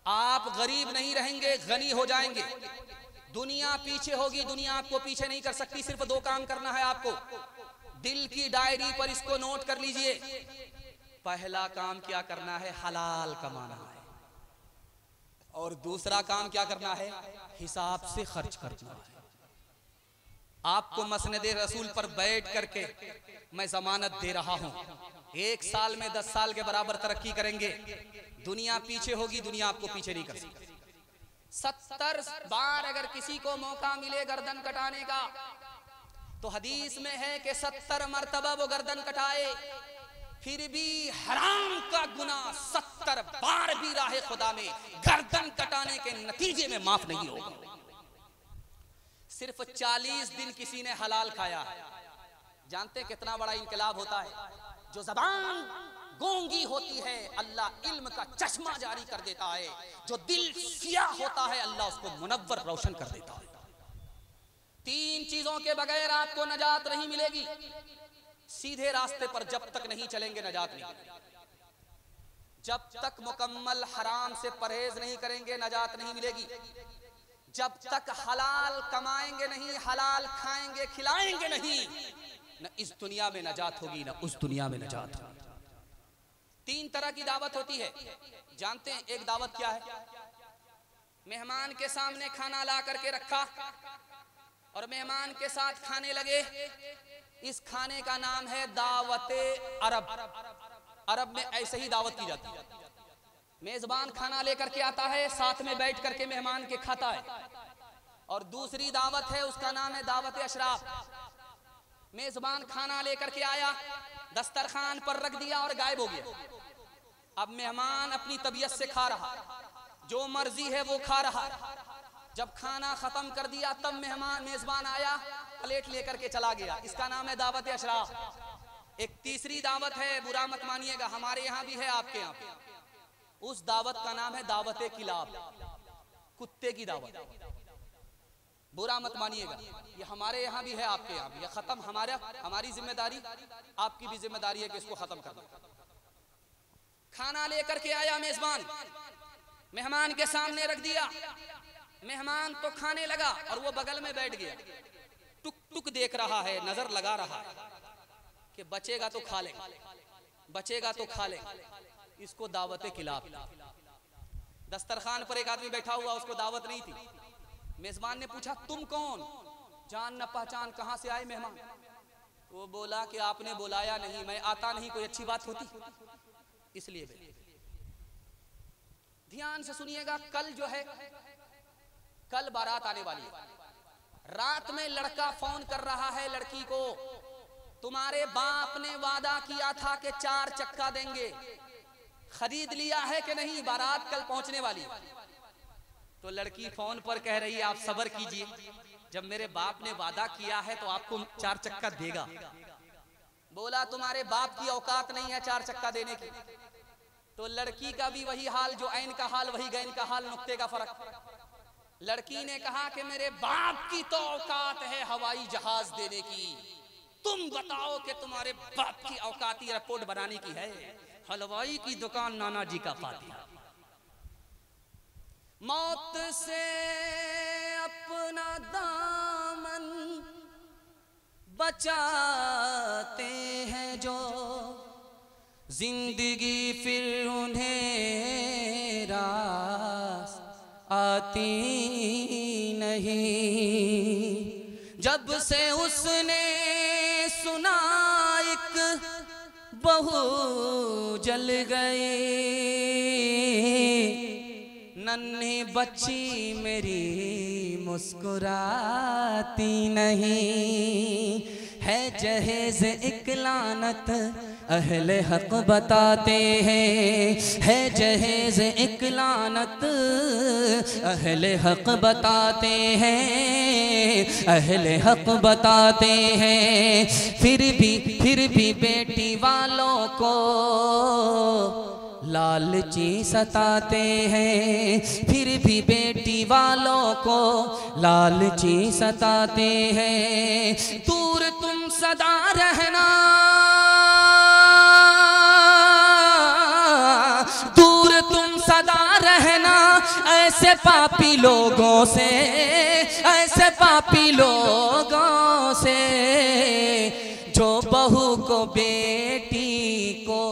Speaker 1: आप गरीब नहीं रहेंगे, गनी हो जाएंगे। दुनिया पीछे होगी, दुनिया आपको पीछे नहीं कर सकती। सिर्फ 2 काम करना है आपको। दिल की डायरी पर इसको नोट कर लीजिए। पहला काम क्या करना है? हलाल कमाना है। और दूसरा काम क्या करना है? हिसाब से खर्च करना है। आपको मसनदे रसूल पर बैठ करके मैं जमानत दे रहा हूं, 1 साल में 10 साल के बराबर तरक्की करेंगे। दुनिया पीछे होगी, दुनिया आपको पीछे नहीं कर सकती। 70 बार अगर किसी को मौका मिले गर्दन कटाने का, तो हदीस में है कि 70 मर्तबा वो गर्दन कटाए, फिर भी हराम का गुनाह 70 बार भी राहे खुदा में गर्दन कटाने के नतीजे में माफ नहीं होगा। सिर्फ 40 दिन किसी ने हलाल खाया। जानते कितना बड़ा इनकलाब होता है? जो जबान गूंगी होती है अल्लाह इल्म का चश्मा जारी कर देता है, जो दिल सियाह होता है अल्लाह उसको मुनव्वर रोशन कर देता है। 3 चीजों के बगैर आपको नजात नहीं मिलेगी। सीधे रास्ते पर जब तक नहीं चलेंगे नजात नहीं। जब तक मुकम्मल हराम से परहेज नहीं करेंगे नजात नहीं मिलेगी। जब तक हलाल कमाएंगे नहीं, हलाल खाएंगे खिलाएंगे नहीं, न इस दुनिया में नजात होगी न उस दुनिया में नजात होगी। 3 तरह की दावत होती है। जानते हैं एक दावत क्या है? मेहमान के सामने खाना ला करके रखा और मेहमान के साथ खाने लगे। इस खाने का नाम है दावते अरब। अरब में ऐसे ही दावत की जाती है। मेजबान खाना लेकर के आता है, साथ में बैठ करके मेहमान के खाता है। और दूसरी दावत है, उसका नाम है दावत अशराफ। मेजबान खाना लेकर के आया, दस्तरखान पर रख दिया और गायब हो गया। अब मेहमान अपनी तबीयत से खा रहा, जो मर्जी है वो खा रहा। जब खाना खत्म कर दिया तब मेजबान आया, प्लेट लेकर के चला गया। इसका नाम है दावत अशराफ। एक तीसरी दावत है, बुरा मत मानिएगा, हमारे यहाँ भी है, आपके यहाँ पे। उस दावत का नाम है दावत किलाब, कुत्ते की दावत। बुरा मत मानिएगा, ये हमारे यहाँ भी है, आपके यहाँ भी। ये खत्म, हमारी जिम्मेदारी, आपकी भी जिम्मेदारी है कि इसको खत्म करना। खाना लेकर के आया मेजबान, मेहमान के सामने रख दिया, मेहमान तो खाने लगा और वो बगल में बैठ गया, टुक टुक देख रहा है, नजर लगा रहा है कि बचेगा तो खा ले, बचेगा तो खा ले, इसको दावत खिला। दस्तरखान पर एक आदमी बैठा हुआ, उसको दावत नहीं थी। मेजबान ने पूछा तुम कौन, जान न पहचान, कहां से आए मेहमान? वो बोला कि आपने बुलाया नहीं, मैं आता नहीं, कोई अच्छी बात होती इसलिए। ध्यान से सुनिएगा, कल जो है, कल बारात आने वाली है। रात में लड़का फोन कर रहा है लड़की को, तुम्हारे बाप ने वादा किया था कि 4 चक्का देंगे, खरीद लिया है कि नहीं, बारात कल पहुंचने वाली। तो लड़की फोन पर कह रही है आप सब्र कीजिए, जब मेरे बाप ने वादा किया है तो आपको 4 चक्का देगा। बोला तुम्हारे बाप की औकात नहीं है 4 चक्का देने की। तो लड़की का भी वही हाल, जो ऐन का हाल वही गैन का हाल, नुक्ते का फर्क। लड़की ने कहा कि मेरे बाप की तो औकात है हवाई जहाज देने की, तुम बताओ कि तुम्हारे बाप की औकात एयरपोर्ट बनाने की है? हलवाई की दुकान नाना जी का फातिहा। मौत से अपना दामन बचाते हैं जो, जिंदगी फिर उन्हें रास आती नहीं। जब से उसने सुना एक बहू जल गई, नन्ही बच्ची मेरी मुस्कुराती नहीं। है जहेज एक लानत अहले हक बताते हैं, है जहेज एक लानत अहले हक बताते हैं, अहले हक बताते हैं। फिर भी बेटी वालों को लालची सताते हैं, फिर भी बेटी वालों को लालची सताते हैं। दूर तुम सदा रहना, दूर तुम सदा रहना ऐसे पापी लोगों से, ऐसे पापी लोगों से, जो बहू को बेटी को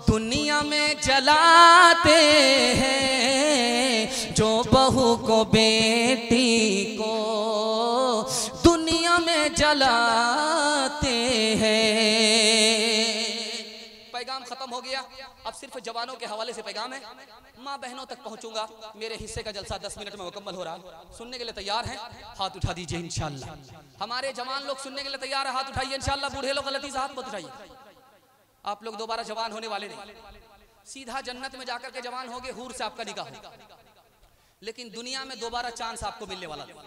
Speaker 1: दुनिया में जलाते हैं, जो बहू को बेटी को दुनिया में जलाते हैं। पैगाम खत्म हो गया, अब सिर्फ जवानों के हवाले से पैगाम है। माँ बहनों तक पहुंचूंगा, मेरे हिस्से का जलसा 10 मिनट में मुकम्मल हो रहा। सुनने के लिए तैयार हैं? हाथ उठा दीजिए इंशाअल्लाह। हमारे जवान लोग सुनने के लिए तैयार है, हाथ उठाइए इंशाअल्लाह। बूढ़े लोग गलती से हाथ मत उठाइए, आप लोग दोबारा जवान होने वाले नहीं, सीधा जन्नत में जाकर के जवान होगे, हूर से आपका निकाह होगा, लेकिन दुनिया में दोबारा चांस आपको मिलने वाला नहीं।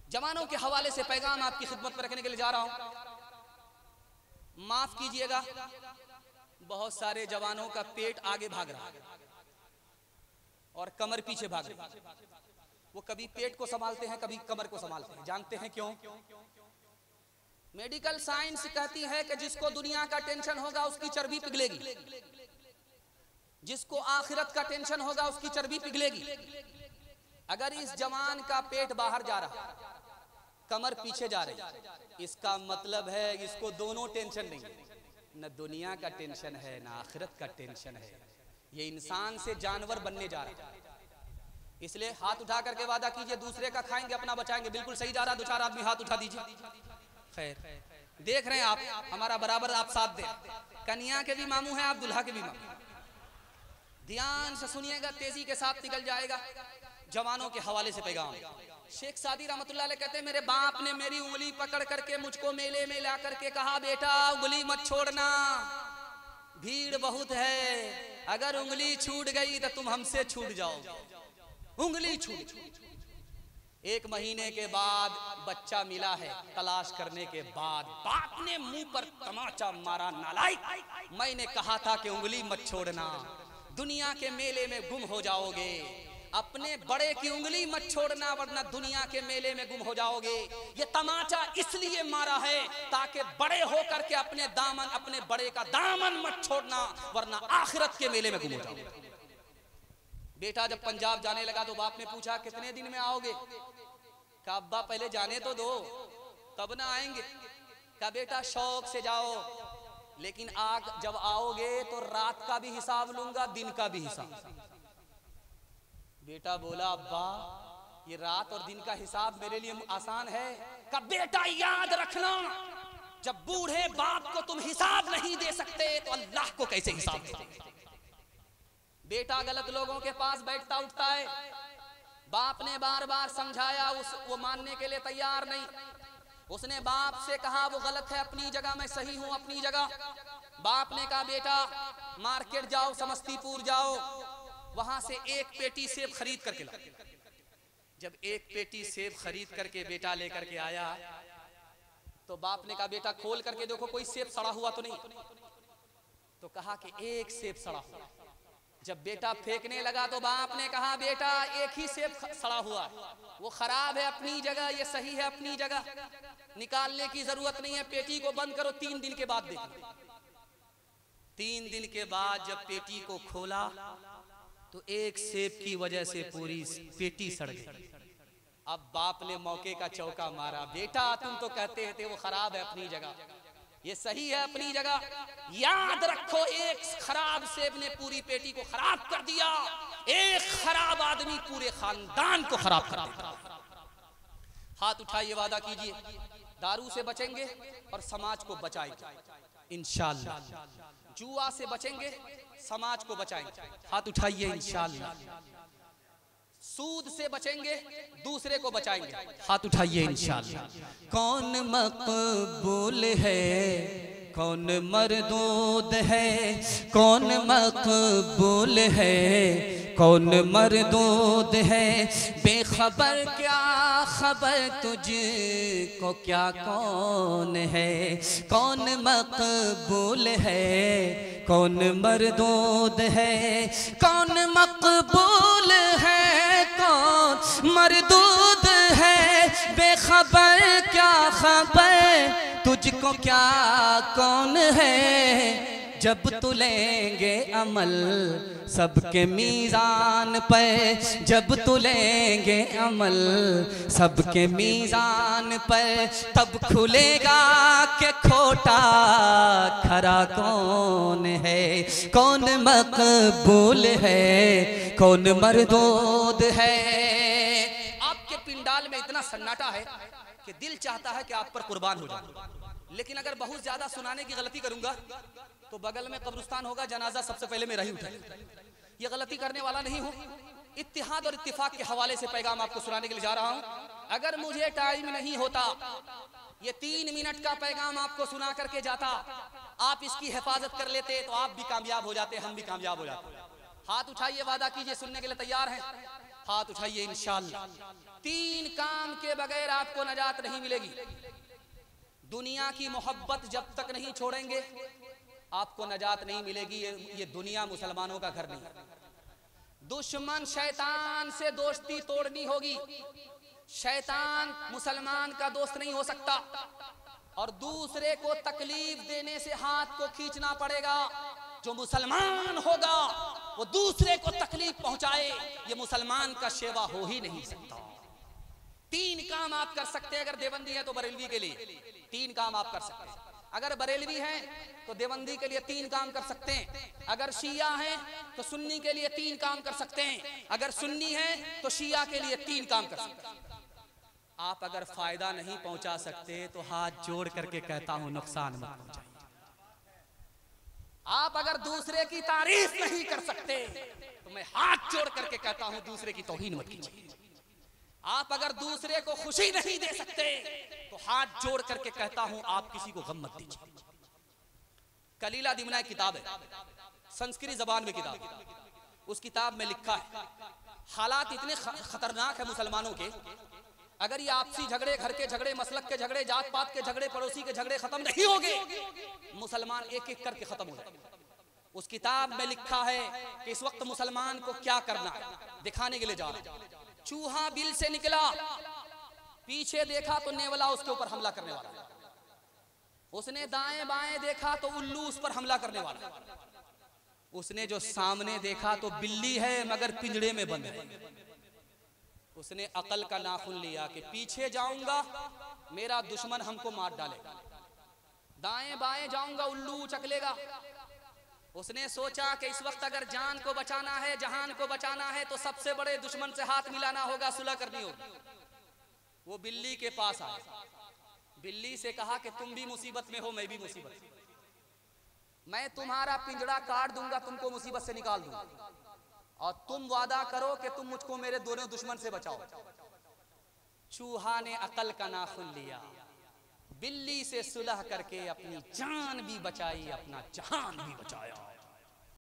Speaker 1: जवानों के हवाले से पैगाम आपकी खिदमत में रखने के लिए जा रहा हूं। माफ कीजिएगा, बहुत सारे जवानों का पेट आगे भाग रहा है और कमर पीछे भाग रही है। वो कभी पेट को संभालते हैं, कभी कमर को संभालते हैं। जानते हैं क्यों? मेडिकल साइंस कहती है कि जिसको दुनिया का टेंशन होगा उसकी चर्बी पिघलेगी, जिसको आखिरत का टेंशन होगा उसकी चर्बी पिघलेगी। अगर इस जवान का पेट बाहर जा रहा, कमर पीछे जा रही, इसका मतलब है इसको दोनों टेंशन नहीं, न दुनिया का टेंशन है न आखिरत का टेंशन है। ये इंसान से जानवर बनने जा रहा है। इसलिए हाथ उठा करके वादा कीजिए, दूसरे का खाएंगे अपना बचाएंगे। बिल्कुल सही जा रहा, 2-4 आदमी हाथ उठा दीजिए। खैर, देख रहे हैं आप, हमारा बराबर आप साथ दें। कन्या के भी मामू हैं आप, दुल्हा के भी मामू। ध्यान से सुनिएगा, तेजी के साथ निकल जाएगा। जवानों के हवाले से पैगाम। शेख सादी रहमतुल्लाह अलैह कहते हैं, मेरे बाप ने मेरी उंगली पकड़ करके मुझको मेले में ला करके कहा, बेटा उंगली मत छोड़ना, भीड़ बहुत है, अगर उंगली छूट गई तो तुम हमसे छूट जाओ। उंगली छूट। 1 महीने के बाद बच्चा मिला है, तलाश करने के बाद बाप ने मुंह पर तमाचा मारा, नालायक, मैंने कहा था कि उंगली मत छोड़ना, दुनिया के मेले में गुम हो जाओगे। अपने बड़े की उंगली मत छोड़ना वरना दुनिया के मेले में गुम हो जाओगे। ये तमाचा इसलिए मारा है ताकि बड़े होकर के अपने दामन, अपने बड़े का दामन मत छोड़ना वरना आखिरत के मेले में गुम हो जाओगे। बेटा जब पंजाब जाने लगा तो बाप ने पूछा कितने दिन में आओगे? कहा अब्बा पहले जाने तो दो, तब ना आएंगे। कहा बेटा शौक से जाओ, लेकिन जब आओगे तो रात का भी हिसाब लूंगा, दिन का भी हिसाब। बेटा बोला अब्बा ये रात और दिन का हिसाब मेरे लिए आसान है। कहा बेटा याद रखना, जब बूढ़े बाप को तुम हिसाब नहीं दे सकते तो अल्लाह को कैसे हिसाब दोगे? बेटा गलत लोगों के पास बैठता उठता है, बाप ने बार बार समझाया, वो मानने के लिए तैयार नहीं। उसने बाप से कहा वो गलत है अपनी जगह, मैं सही हूं अपनी जगह। बाप ने कहा बेटा मार्केट जाओ, समस्तीपुर जाओ, वहां से एक पेटी सेब खरीद करके ला। जब एक पेटी सेब खरीद करके बेटा लेकर के आया तो बाप ने कहा बेटा खोल करके देखो कोई सेब सड़ा हुआ तो नहीं। तो कहा कि एक सेब सड़ा हुआ। जब बेटा फेंकने लगा तो बाप ने कहा बेटा एक ही सेब सड़ा हुआ, वो खराब है अपनी जगह, ये सही है अपनी जगह, निकालने की जरूरत नहीं है, पेटी को बंद करो, 3 दिन के बाद देखो। 3 दिन के बाद जब पेटी को खोला तो एक सेब की वजह से पूरी पेटी सड़ गई। अब बाप ने मौके का चौका मारा, बेटा तुम तो कहते थे वो खराब है अपनी जगह, ये सही है अपनी जगह, याद रखो एक खराब सेब ने पूरी पेटी को खराब कर दिया, एक खराब आदमी पूरे खानदान को खराब कर देता। हाथ उठाइए, वादा कीजिए दारू से बचेंगे और समाज को बचाएंगे इंशाअल्लाह। जुआ से बचेंगे, समाज को बचाएंगे, हाथ उठाइए इंशाअल्लाह। सूद से बचेंगे, दूसरे को बचाएंगे, हाथ उठाइए इंशाअल्लाह।
Speaker 2: कौन मकबूल है, कौन मरदूद है, कौन मकबूल है, कौन मरदूद है, बेखबर क्या खबर तुझको क्या कौन है, कौन मकबूल है, कौन मरदूद है, कौन मकबूल है, कौन मरदूद है, बेखबर क्या खबर तुझको क्या कौन है, जब तुलेंगे अमल सबके मीज़ान पे, जब तुलेंगे अमल सबके मीज़ान पे, तब खुलेगा कि खोटा खरा कौन है, कौन मकबूल है, कौन मरदूद है।
Speaker 1: आपके पिंडाल में इतना सन्नाटा है कि दिल चाहता है कि आप पर कुर्बान हो जाए, लेकिन अगर बहुत ज्यादा सुनाने की गलती करूंगा तो बगल में कब्रिस्तान होगा, जनाजा सबसे पहले मेरा ही उठाएगा। ये गलती करने वाला नहीं हूं, इत्तिहाद और इत्तिफाक के हवाले से पैगाम आपको सुनाने के लिए जा रहा हूं। अगर मुझे टाइम नहीं होता, ये 3 मिनट का पैगाम आपको सुना करके जाता, आप इसकी हिफाजत कर लेते तो आप भी कामयाब हो जाते, हम भी कामयाब हो जाते। हाथ उठाइए, वादा कीजिए सुनने के लिए तैयार हैं? हाथ उठाइए इंशाअल्लाह। 3 काम के बगैर आपको नजात नहीं मिलेगी। दुनिया की मोहब्बत जब तक नहीं छोड़ेंगे आपको नजात नहीं मिलेगी। ये दुनिया मुसलमानों का घर नहीं। दुश्मन शैतान से दोस्ती तोड़नी होगी, शैतान मुसलमान का दोस्त नहीं हो सकता, और दूसरे को तकलीफ देने से हाथ को खींचना पड़ेगा। जो मुसलमान होगा वो दूसरे को तकलीफ पहुंचाए, ये मुसलमान का सेवा हो ही नहीं सकता। 3 काम आप कर सकते हैं, अगर देवबंदी है तो बरेलवी के लिए 3 काम आप कर सकते हैं। अगर बरेलवी हैं तो देवबंदी के लिए 3 काम कर सकते हैं। अगर शिया हैं तो सुन्नी के लिए 3 काम कर सकते हैं। अगर सुन्नी हैं तो शिया के लिए 3 काम कर सकते हैं। आप अगर फायदा नहीं पहुंचा सकते तो हाथ जोड़ करके कहता हूं नुकसान मत पहुंचाइए। आप अगर दूसरे की तारीफ नहीं कर सकते तो मैं हाथ जोड़ करके कहता हूं दूसरे की तौहीन मत कीजिए। आप अगर दूसरे को खुशी नहीं दे सकते तो हाथ जोड़ करके कहता हूं आप किसी को गम मत दीजिए। कलीला दिमना किताब है, संस्कृत जबान में किताब है। उस किताब में लिखा है हालात इतने खतरनाक है मुसलमानों के, अगर ये आपसी झगड़े, घर के झगड़े, मसलक के झगड़े, जात पात के झगड़े, पड़ोसी के झगड़े खत्म नहीं होंगे, मुसलमान एक एक करके खत्म हो जाए। उस किताब में लिखा है कि इस वक्त मुसलमान को क्या करना है, दिखाने के लिए जा रहा है। चूहा बिल से निकला, पीछे देखा तो नेवला उसके ऊपर हमला करने वाला है। उसने दाएं बाएं देखा तो उल्लू उस पर हमला करने वाला है।
Speaker 2: उसने जो सामने देखा तो बिल्ली है मगर पिंजड़े में बंद है। उसने अकल का नाखून लिया कि पीछे जाऊंगा मेरा दुश्मन हमको मार डालेगा, दाएं बाएं जाऊंगा उल्लू उचकलेगा। उसने सोचा कि इस वक्त अगर जान को बचाना है, जहान को बचाना है, तो सबसे बड़े दुश्मन से हाथ मिलाना होगा, सुलह करनी होगी। वो बिल्ली के पास आया, बिल्ली से कहा कि तुम भी मुसीबत में हो, मैं भी मुसीबत में, मैं तुम्हारा पिंजड़ा काट दूंगा, तुमको मुसीबत से निकाल दूंगा, और तुम वादा करो कि तुम मुझको मेरे दोनों दुश्मन से बचाओ। चूहा ने अकल का नाखून लिया, बिल्ली से सुलह करके अपनी जान भी बचाई, अपना जहान भी बचाया।